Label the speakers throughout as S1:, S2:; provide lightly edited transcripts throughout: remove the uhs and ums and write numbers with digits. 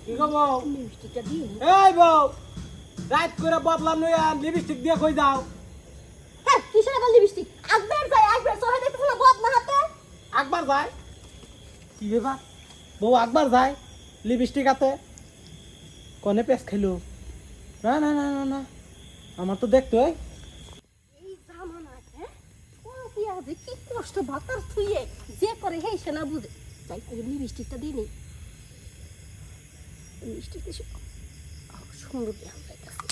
S1: কি গো বউ? এই বউ, রাত করে বদলাম নইয়া লিপস্টিক দিয়ে কই যাও?
S2: হ্যাঁ কিসের আবার লিপস্টিক? একবার যায় একবার সহে দেখতে না বদ না হাতে।
S1: একবার যায়? কি ব্যাপার? বউ একবার যায় লিপস্টিক হাতে? কনে পেস খেলো? না না না না না, আমার তো দেখতে হয়।
S2: এই জামানা হ্যাঁ কোন কি আছে কি কষ্ট ভাতার থুইয়ে যে করে হেই সে না বুঝে। যাই আগে লিপস্টিকটা দিয়ে নেই। লিপস্টিক দিছি। সুন্দর দেখান যাইতাছে।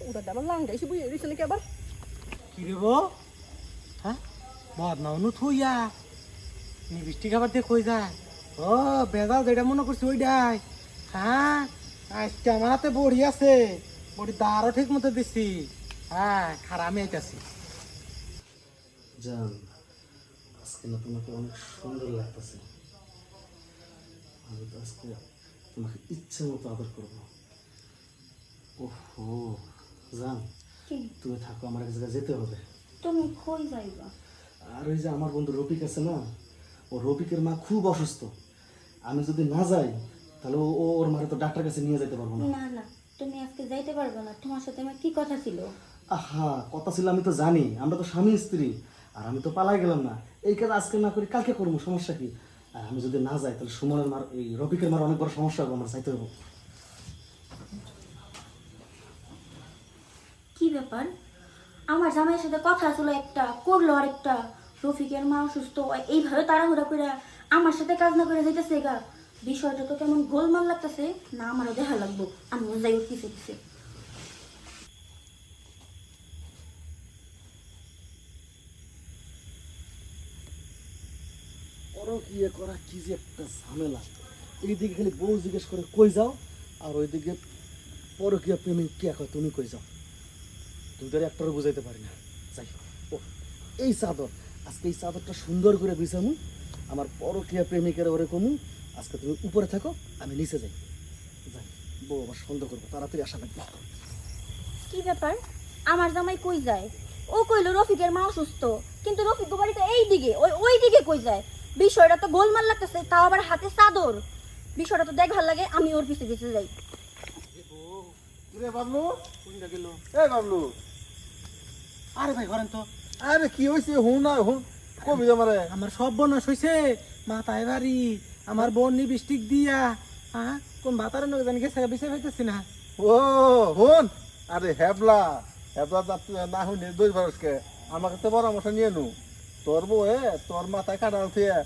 S2: ওটা দাম লাঙ্গা এসে বুঝে দিছে নাকি আবার?
S1: কি রে বউ? হ্যাঁ বদনাও নু থুইয়া লিপস্টিক আবার দিয়ে কই যায়? ও বেজাল যেটা মনে করছি ওইটাই। হ্যাঁ আজকে আমার হাতে বড়ি আছে, বড়ি দাঁড়ও ঠিক মতো দিছি। হ্যাঁ খারামি আইতাছি।
S3: জান, আজকে না তোমাকে অনেক সুন্দর লাগতেছে। আমি তো আজকে তোমাকে ইচ্ছে মতো আদর করবো। ওহো জান, তুমি থাকো, আমার এক জায়গায় যেতে হবে।
S2: তুমি কই যাইবা?
S3: আর ওই যে আমার বন্ধু রফিক আছে না, ও রফিকের মা খুব অসুস্থ। আমি যদি না যাই তাহলে ওর মারে তো ডাক্তার কাছে নিয়ে যেতে পারবো না।
S4: না না, তুমি আজকে যাইতে পারবে না। তোমার সাথে আমার কি কথা ছিল?
S3: আহা, কথা ছিল আমি তো জানি, আমরা তো স্বামী স্ত্রী। আর আমি তো পালাই গেলাম না, এই কাজ আজকে না করি কালকে করবো, সমস্যা কি? আর আমি যদি না যাই তাহলে সুমনের মার, এই রফিকের মার অনেক বড় সমস্যা হবে, আমার চাইতে হবে।
S4: কি ব্যাপার? আমার জামাইয়ের সাথে কথা ছিল একটা, করলো আরেকটা। রফিকের মা অসুস্থ, এইভাবে তাড়াহুড়া করে আমার সাথে কাজ না করে যাইতেছে গা। বিষয়টা তো কেমন গোলমাল লাগতেছে না, আমারও দেখা লাগবো। আমিও যাই ওর পিছে পিছে।
S3: পরকীয়া করা কি যে একটা ঝামেলা। এইদিকে খালি বউ জিজ্ঞেস করে কই যাও, আর ওইদিকে পরকীয়া প্রেমিক কে কয় তুমি কই যাও। তুমি তো একটারও বুঝাইতে পারি না। যাই ও, এই চাদর, আজকে এই চাদরটা সুন্দর করে বিছামু, আমার পরকীয়া প্রেমিকের ওরে কমু। আজকে তুমি উপরে থাকো, আমি নিচে যাই। যাই, বউ আবার সন্দেহ করবো, তাড়াতাড়ি আসা লাগবে।
S4: কি ব্যাপার? আমার জামাই কই যায়? ও কইলো রফিকের মা অসুস্থ, কিন্তু রফিক বাড়ি তো এই দিকে, ওই দিকে কই যায়? বিষয়টা তো গোলমাল লাগতেছে, তাও আবার হাতে চাদর। বিষয়টা তো দেখ ভাল লাগে, আমি ওর পিছে পিছে যাই।
S5: রে বাবলু,
S1: কোনটা গেল?
S5: এই বাবলু,
S1: আরে ভাই করেন তো।
S5: আরে কি হয়েছে? হুন না হুন, কবি আমারে।
S1: আমার সব বনস হইছে, মাথায় বাড়ি, আমার বোন লিপস্টিক দিয়া। হ্যাঁ কোন বাতারে নয় জানি গেছে, বিষয় পাইতেছি না।
S5: ও হুন, আরে হেবলা হেবলা যাত্রী না হুনে দুই বরসকে আমার কাছে পরামর্শ নিয়ে নু। তোর বউ তোর মাথায় কাটাল থেকে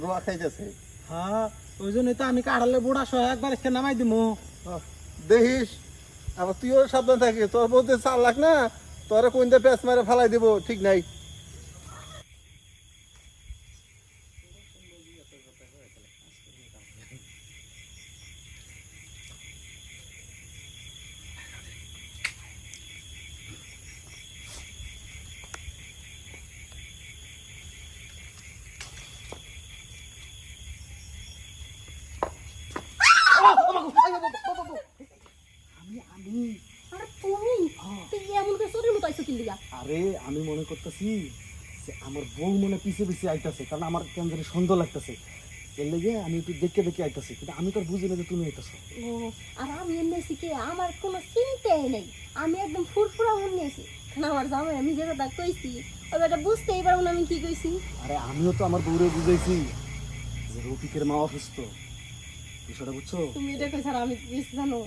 S5: রোয়া খাইতেছে।
S1: হ্যাঁ ওই জন্যই তো আমি কাড়ালে বুড়া সহ একবার এসে নামাই দিমু।
S5: দেখিস, আবার তুইও সাবধান থাকিস। তোর বউতে 4 লাখ না, তোরে কোন দিয়ে পেঁচ মারে ফালাই দিব, ঠিক নাই।
S3: আমি
S2: আর তুমি তুই এমন করে চোরের মতো আইছো কি লিগা?
S3: আরে আমি মনে করতেছি যে আমার বউ মনে পিছে পিছে আইতাছে, কারণ আমার কেন জানি সন্দেহ লাগতেছে। এর লেগে আমি একটু দেখে দেখে আইতাছি, কিন্তু আমি তো আর বুঝি না যে তুমি আইতাছো।
S2: ও আর আমি এমনি কি আমার কোনো চিন্তাই নেই, আমি একদম ফুরফুরা মন নিয়েছি। আমার জামাই আমি যে কথা কইছি ওই এটা বুঝতেই পারবো না আমি কি কইছি।
S3: আরে আমিও তো আমার বউরে বুঝাইছি যে রফিকের মা অসুস্থ, বিষয়টা বুঝছো?
S2: তুমি এটা কইছ আর আমি কিছু জানো?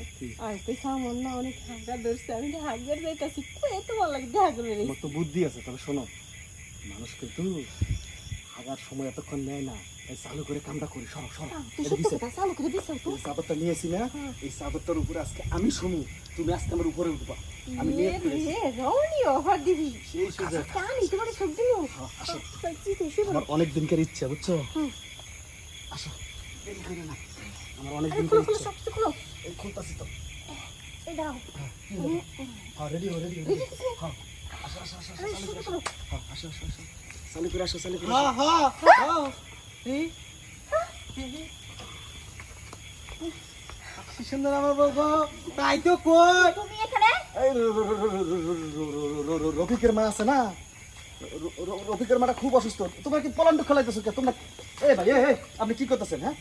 S2: আর কইছ আমার না অনেক হাগা ধরছে, আমি হাগের যাইতাছি কই এত ভালো লাগে দেখা করে রে।
S3: আমার তো বুদ্ধি আছে, তবে শোনো, মানুষ কিন্তু হাগার সময় এতক্ষণ নেয় না, তাই চালু করে কামটা করি। সরো সরো,
S2: তুই
S3: এটা
S2: সত্যি
S3: দিছে।
S2: কথা চালু করে দিছ তো?
S3: এই চাদরটা নিয়েছি না, এই চাদরটার উপরে আজকে আমি শুনি, তুমি আজকে আমার উপরে উঠবা। আমি নিয়ে
S2: রওনিও হর দিবি
S3: সেই সুযোগ।
S2: কানি তোমার সব দিও।
S3: আসো,
S2: সত্যি তুই শুভ।
S3: আমার অনেক দিনকার ইচ্ছা, বুঝছো? আসো, দেরি করো না, আমার অনেক
S2: আরে
S3: দিনকার
S2: খুলো খুলো
S3: ইচ্ছা।
S2: সব কিছু খুলো।
S3: এই খুলতাছি তো।
S2: এই দাঁড়াও।
S3: হ্যাঁ, রেডি হো, রেডি হো। হ্যাঁ, আসো আসো আসো,
S2: আরে
S3: চালু করে
S2: শুরু
S3: আসো।
S2: করো।
S3: হ্যাঁ, আসো আসো আসো, চালু করে আসো, চালু করে
S1: হ্যাঁ
S3: আসো।
S1: হ্যাঁ হ্যাঁ। এই কি সুন্দর আমার বউ গো। তাই তো কই।
S4: তুমি এখানে?
S3: এই রফিকের মা আছে না, রফিকের মাটা খুব অসুস্থ, তোমরা কি পলান্ডু খেলাইতেছো কে তোমরা? এই ভাই এই আপনি কি করতেছেন? হ্যাঁ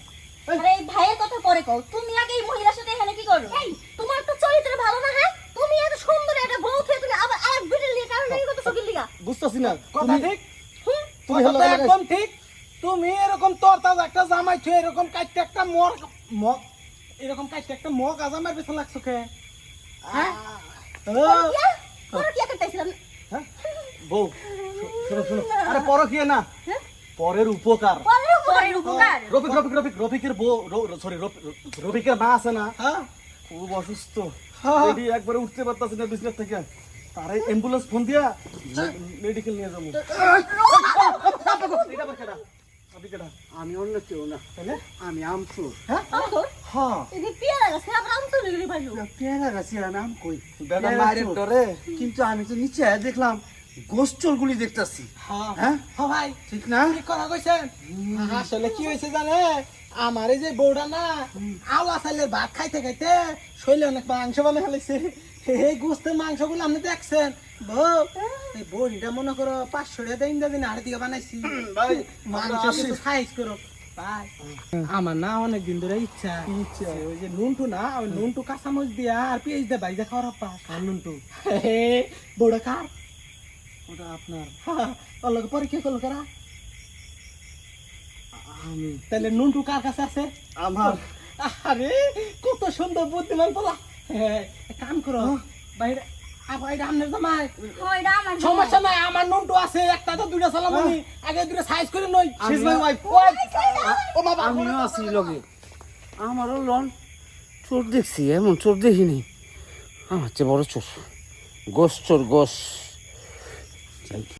S4: আরে এই ভাইয়ের কথা পরে কও, তুমি আগে এই মহিলার সাথে এখানে কি করো?
S2: এই তোমার তো চরিত্র ভালো না, হ্যাঁ? তুমি এত সুন্দর একটা বউ থেকে তুমি আবার আরেক বিটের লিয়ে কারণ এই কথা সকিল লিগা।
S3: বুঝতেছি না
S1: কথা ঠিক,
S3: তুমি
S1: কথা তো একদম ঠিক। তুমি এরকম তরতাজ একটা জামাই ছুঁয়ে এরকম কাটতে একটা মগ এরকম কাটতে একটা মগ আজামের পেছনে লাগছো কে? হ্যাঁ
S2: তোরা কি করতেছিলাম?
S3: হ্যাঁ বউ শোনো শোনো, আরে পরকিয়া না, পরের উপকার।
S4: পরের উপকার।
S3: রফিকের বউ, সরি রফিকের মা আছে না,
S1: হ্যাঁ
S3: খুব অসুস্থ,
S1: হ্যাঁ।
S3: এডি একবারে উঠতে পারতাছে না বিছানা থেকে, তারে অ্যাম্বুলেন্স ফোন দিয়া মেডিকেল নিয়ে যাবো। এটা আবার কেডা? আপনি কেডা?
S6: আমি অন্য কেউ না,
S3: তাহলে
S6: আমি আমচুর।
S2: আমতোর
S3: হ্যাঁ
S2: এই যে পেয়ারা গাছ আবার আমতোর লিগলি ভাইলো।
S6: পেয়ারা গাছি আমি আম কই,
S3: বেটা
S6: পেয়ারা
S3: মায়ের
S6: চোর।
S3: ডরে।
S6: কিন্তু আমি তো নিচে দেখলাম গোস্টলগুলি দেখতাছি।
S1: হ্যাঁ
S6: হ্যাঁ
S1: হ্যাঁ ভাই
S6: ঠিক না?
S1: ঠিক কথা কইছেন। আসলে কি হয়েছে জানে, আমার এই যে বউটা না আওলা চাইলের ভাত খাইতে খাইতে শৈলে অনেক মাংস বানিয়ে ফেলেছে। এই গোস্তের মাংসগুলো আপনি দেখছেন বউ, এই বড়িটা মনে করো 500 টাকা দিন দিন আড়ে দিকে বানাইছি
S3: ভাই
S1: মাংস সাইজ করো ভাই। আমার না অনেক দিন ধরে ইচ্ছা ওই যে নুনটু না, ওই নুনটু কাঁচামরিচ দিয়া আর পেঁয়াজ দিয়ে ভাইজা খাওয়ার অভ্যাস।
S3: আর নুনটু
S1: বড় কার
S3: ওটা আপনার।
S1: ওর লগে পরীক্ষা করলো কারা?
S3: আমি
S1: তাহলে নুনটু কার কাছে আছে?
S3: আমার
S1: আরে কত সুন্দর বুদ্ধিমান বলা। এক কাম করো বাইরে বাইরে আমনের জামাই
S4: হয় এটা আমার
S1: সমস্যা নাই, আমার নুনটু আছে, একটা তো দুইটা সালাম আমি আগে দুইটা সাইজ করে নই।
S3: শেষ ভাই ওয়াইফ ও বাবা
S6: আমিও আছি লগে, আমারও লন চোর দেখছি, এমন চোর দেখিনি। আমার চেয়ে বড় চোর, গোস চোর গোস।